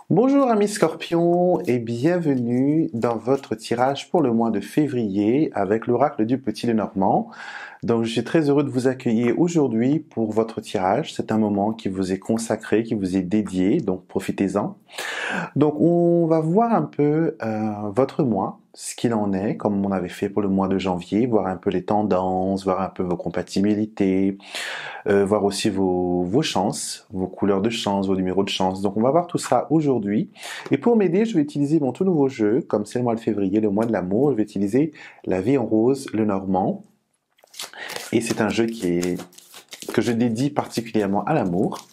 Bonjour amis Scorpions et bienvenue dans votre tirage pour le mois de février avec l'oracle du Petit Lenormand. Donc je suis très heureux de vous accueillir aujourd'hui pour votre tirage. C'est un moment qui vous est consacré, qui vous est dédié, donc profitez-en. Donc on va voir un peu votre mois, ce qu'il en est, comme on avait fait pour le mois de janvier, voir un peu les tendances, voir un peu vos compatibilités, voir aussi vos chances, vos couleurs de chance, vos numéros de chance. Donc on va voir tout ça aujourd'hui. Et pour m'aider, je vais utiliser mon tout nouveau jeu, comme c'est le mois de février, le mois de l'amour, je vais utiliser La vie en rose, le Normand. Et c'est un jeu que je dédie particulièrement à l'amour.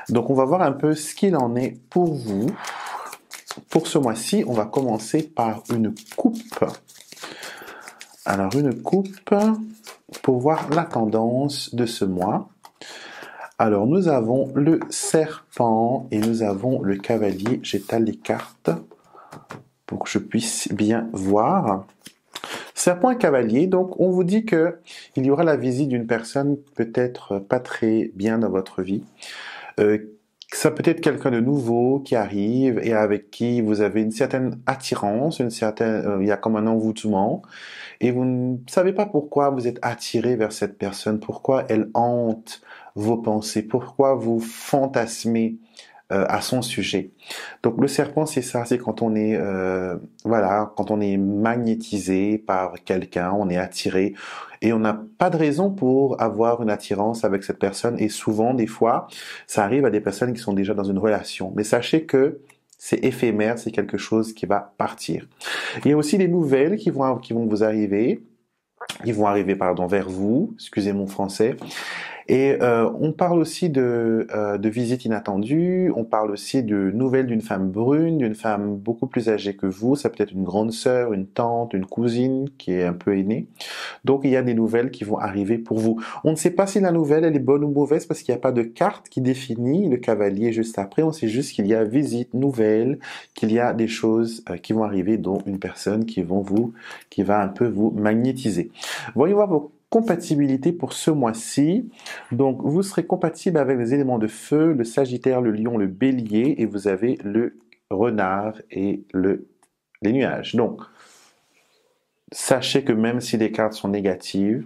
Donc on va voir un peu ce qu'il en est pour vous. Pour ce mois-ci, on va commencer par une coupe. Alors une coupe pour voir la tendance de ce mois. Alors nous avons le serpent et nous avons le cavalier. J'étale les cartes pour que je puisse bien voir. Serpent et cavalier, donc on vous dit que il y aura la visite d'une personne peut-être pas très bien dans votre vie. Ça peut être quelqu'un de nouveau qui arrive et avec qui vous avez une certaine attirance, il y a comme un envoûtement et vous ne savez pas pourquoi vous êtes attiré vers cette personne, pourquoi elle hante vos pensées, pourquoi vous fantasmez à son sujet. Donc le serpent, c'est ça, c'est quand on est quand on est magnétisé par quelqu'un, on est attiré et on n'a pas de raison pour avoir une attirance avec cette personne et souvent des fois, ça arrive à des personnes qui sont déjà dans une relation. Mais sachez que c'est éphémère, c'est quelque chose qui va partir. Il y a aussi des nouvelles qui vont vous arriver, vers vous, excusez mon français. Et on parle aussi de visites inattendues, on parle aussi de nouvelles d'une femme brune, d'une femme beaucoup plus âgée que vous, ça peut être une grande sœur, une tante, une cousine qui est un peu aînée. Donc il y a des nouvelles qui vont arriver pour vous. On ne sait pas si la nouvelle elle est bonne ou mauvaise parce qu'il n'y a pas de carte qui définit le cavalier juste après, on sait juste qu'il y a visite, nouvelle, qu'il y a des choses qui vont arriver, dont une personne qui va un peu vous magnétiser. Voyons voir vos compatibilité pour ce mois-ci. Donc, vous serez compatible avec les éléments de feu, le Sagittaire, le Lion, le Bélier, et vous avez le Renard et les nuages. Donc, sachez que même si les cartes sont négatives,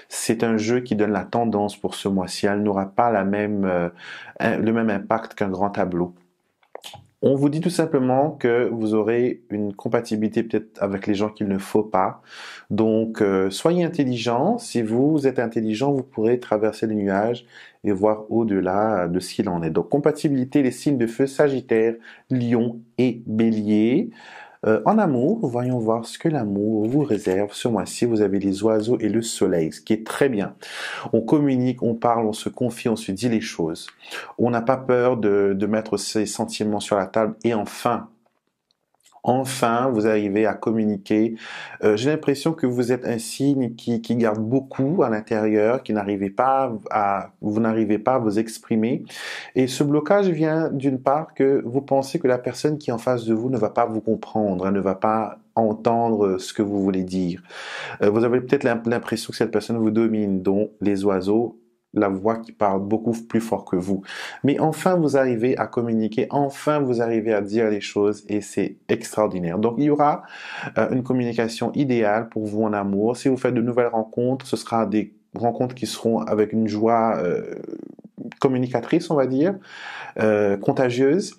c'est un jeu qui donne la tendance pour ce mois-ci. Elle n'aura pas le même impact qu'un grand tableau. On vous dit tout simplement que vous aurez une compatibilité peut-être avec les gens qu'il ne faut pas. Donc, soyez intelligent. Si vous êtes intelligent, vous pourrez traverser les nuages et voir au-delà de ce qu'il en est. Donc, compatibilité, les signes de feu, Sagittaire, Lion et Bélier. En amour, voyons voir ce que l'amour vous réserve. Ce mois-ci, vous avez les oiseaux et le soleil, ce qui est très bien. On communique, on parle, on se confie, on se dit les choses. On n'a pas peur de mettre ses sentiments sur la table. Et enfin, vous arrivez à communiquer. J'ai l'impression que vous êtes un signe qui garde beaucoup à l'intérieur, vous n'arrivez pas à vous exprimer. Et ce blocage vient d'une part que vous pensez que la personne qui est en face de vous ne va pas vous comprendre, elle ne va pas entendre ce que vous voulez dire. Vous avez peut-être l'impression que cette personne vous domine, dont les oiseaux, la voix qui parle beaucoup plus fort que vous. Mais enfin, vous arrivez à communiquer, enfin, vous arrivez à dire les choses et c'est extraordinaire. Donc, il y aura une communication idéale pour vous en amour. Si vous faites de nouvelles rencontres, ce sera des rencontres qui seront avec une joie communicatrice, on va dire, contagieuse.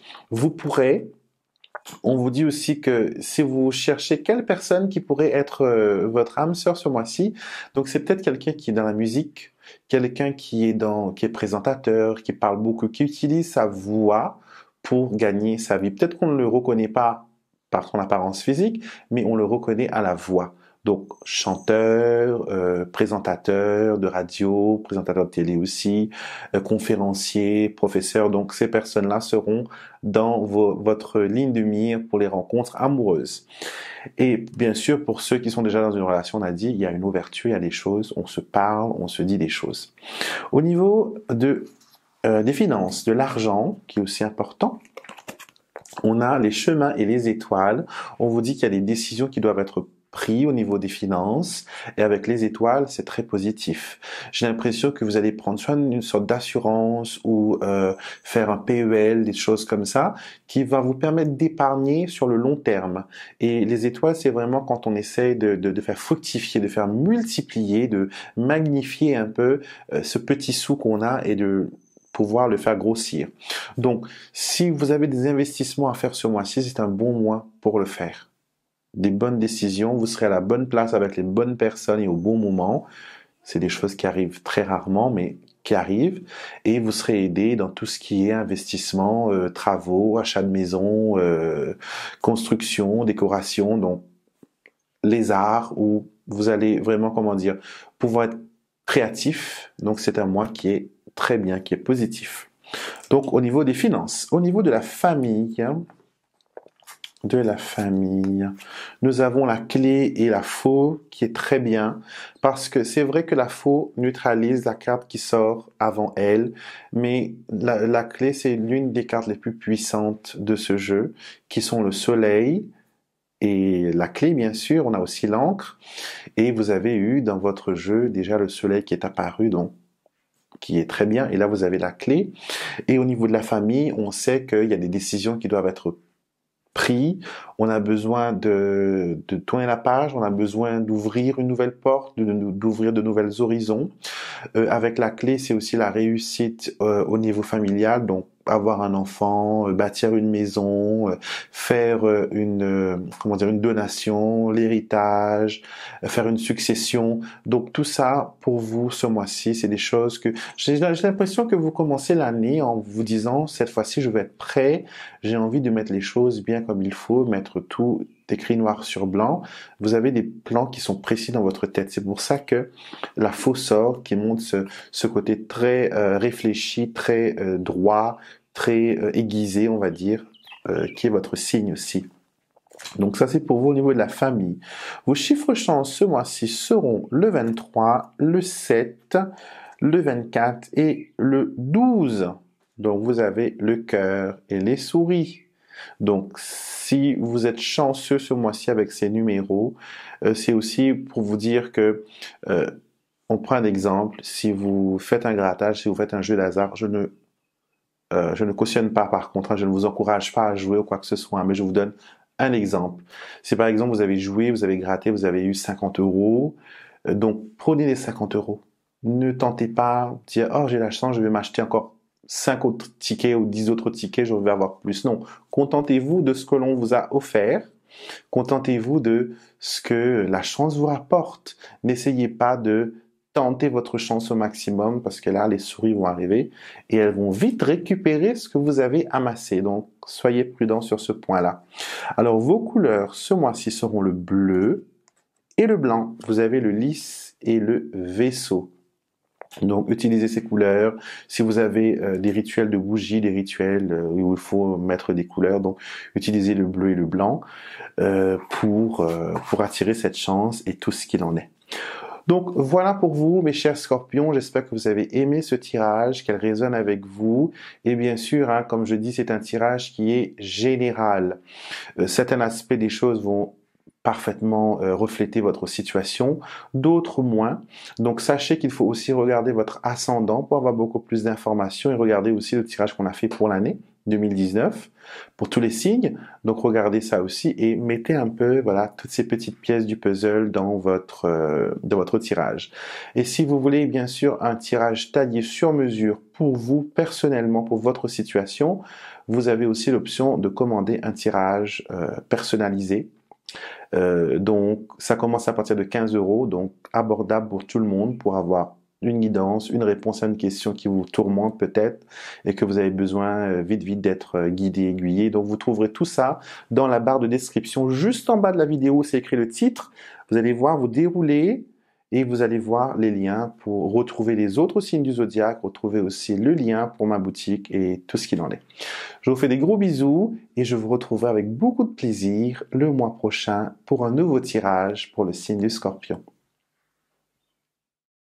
On vous dit aussi que si vous cherchez quelle personne qui pourrait être votre âme sœur ce mois-ci, donc c'est peut-être quelqu'un qui est dans la musique, quelqu'un qui est présentateur, qui parle beaucoup, qui utilise sa voix pour gagner sa vie. Peut-être qu'on ne le reconnaît pas par son apparence physique, mais on le reconnaît à la voix. Donc chanteur, présentateur de radio, présentateur de télé aussi, conférencier, professeur. Donc ces personnes-là seront dans votre ligne de mire pour les rencontres amoureuses. Et bien sûr, pour ceux qui sont déjà dans une relation, on a dit, il y a une ouverture, il y a des choses, on se parle, on se dit des choses. Au niveau des finances, de l'argent, qui est aussi important, on a les chemins et les étoiles. On vous dit qu'il y a des décisions qui doivent être pris au niveau des finances, et avec les étoiles, c'est très positif. J'ai l'impression que vous allez prendre soit une sorte d'assurance ou faire un PEL, des choses comme ça, qui va vous permettre d'épargner sur le long terme. Et les étoiles, c'est vraiment quand on essaye de faire fructifier, de faire multiplier, de magnifier un peu ce petit sou qu'on a et de pouvoir le faire grossir. Donc, si vous avez des investissements à faire ce mois-ci, c'est un bon mois pour le faire. Des bonnes décisions, vous serez à la bonne place avec les bonnes personnes et au bon moment. C'est des choses qui arrivent très rarement, mais qui arrivent. Et vous serez aidé dans tout ce qui est investissement, travaux, achat de maison, construction, décoration, donc les arts, où vous allez vraiment, comment dire, pouvoir être créatif. Donc c'est un mois qui est très bien, qui est positif. Donc au niveau des finances, au niveau de la famille, nous avons la clé et la faux qui est très bien parce que c'est vrai que la faux neutralise la carte qui sort avant elle, mais la clé c'est l'une des cartes les plus puissantes de ce jeu qui sont le soleil et la clé bien sûr, on a aussi l'encre et vous avez eu dans votre jeu déjà le soleil qui est apparu donc qui est très bien et là vous avez la clé et au niveau de la famille, on sait qu'il y a des décisions qui doivent être pris, on a besoin de tourner la page, on a besoin d'ouvrir une nouvelle porte, d'ouvrir de nouvelles horizons. Avec la clé, c'est aussi la réussite au niveau familial, donc avoir un enfant, bâtir une maison, faire une donation, l'héritage, faire une succession. Donc tout ça, pour vous, ce mois-ci, c'est des choses que j'ai l'impression que vous commencez l'année en vous disant, cette fois-ci, je vais être prêt, j'ai envie de mettre les choses bien comme il faut, mettre tout écrit noir sur blanc. Vous avez des plans qui sont précis dans votre tête. C'est pour ça que la faux sort qui montre ce côté très réfléchi, très droit, très aiguisé, on va dire, qui est votre signe aussi. Donc ça, c'est pour vous au niveau de la famille. Vos chiffres chance ce mois-ci seront le 23, le 7, le 24 et le 12. Donc vous avez le cœur et les souris. Donc, si vous êtes chanceux ce mois-ci avec ces numéros, c'est aussi pour vous dire que, on prend un exemple, si vous faites un grattage, si vous faites un jeu d'hasard, je ne cautionne pas par contre, hein, je ne vous encourage pas à jouer ou quoi que ce soit, mais je vous donne un exemple. Si par exemple vous avez joué, vous avez gratté, vous avez eu 50 euros, donc prenez les 50 euros. Ne tentez pas de dire, oh j'ai la chance, je vais m'acheter encore 5 autres tickets ou 10 autres tickets, je vais avoir plus. Non, contentez-vous de ce que l'on vous a offert. Contentez-vous de ce que la chance vous rapporte. N'essayez pas de tenter votre chance au maximum parce que là, les souris vont arriver et elles vont vite récupérer ce que vous avez amassé. Donc, soyez prudents sur ce point-là. Alors, vos couleurs ce mois-ci seront le bleu et le blanc. Vous avez le lys et le vaisseau. Donc, utilisez ces couleurs. Si vous avez des rituels de bougies, des rituels où il faut mettre des couleurs, donc utilisez le bleu et le blanc pour attirer cette chance et tout ce qu'il en est. Donc, voilà pour vous, mes chers scorpions. J'espère que vous avez aimé ce tirage, qu'elle résonne avec vous. Et bien sûr, hein, comme je dis, c'est un tirage qui est général. Certains aspects des choses vont parfaitement refléter votre situation, d'autres moins. Donc sachez qu'il faut aussi regarder votre ascendant pour avoir beaucoup plus d'informations et regarder aussi le tirage qu'on a fait pour l'année 2019 pour tous les signes. Donc regardez ça aussi et mettez un peu voilà toutes ces petites pièces du puzzle dans votre tirage. Et si vous voulez bien sûr un tirage taillé sur mesure pour vous personnellement pour votre situation, vous avez aussi l'option de commander un tirage personnalisé. Donc, ça commence à partir de 15 euros, donc abordable pour tout le monde pour avoir une guidance, une réponse à une question qui vous tourmente peut-être et que vous avez besoin vite d'être guidé, aiguillé. Donc, vous trouverez tout ça dans la barre de description. Juste en bas de la vidéo, c'est écrit le titre. Vous allez voir, vous déroulez et vous allez voir les liens pour retrouver les autres signes du zodiaque, retrouver aussi le lien pour ma boutique et tout ce qu'il en est. Je vous fais des gros bisous et je vous retrouverai avec beaucoup de plaisir le mois prochain pour un nouveau tirage pour le signe du Scorpion.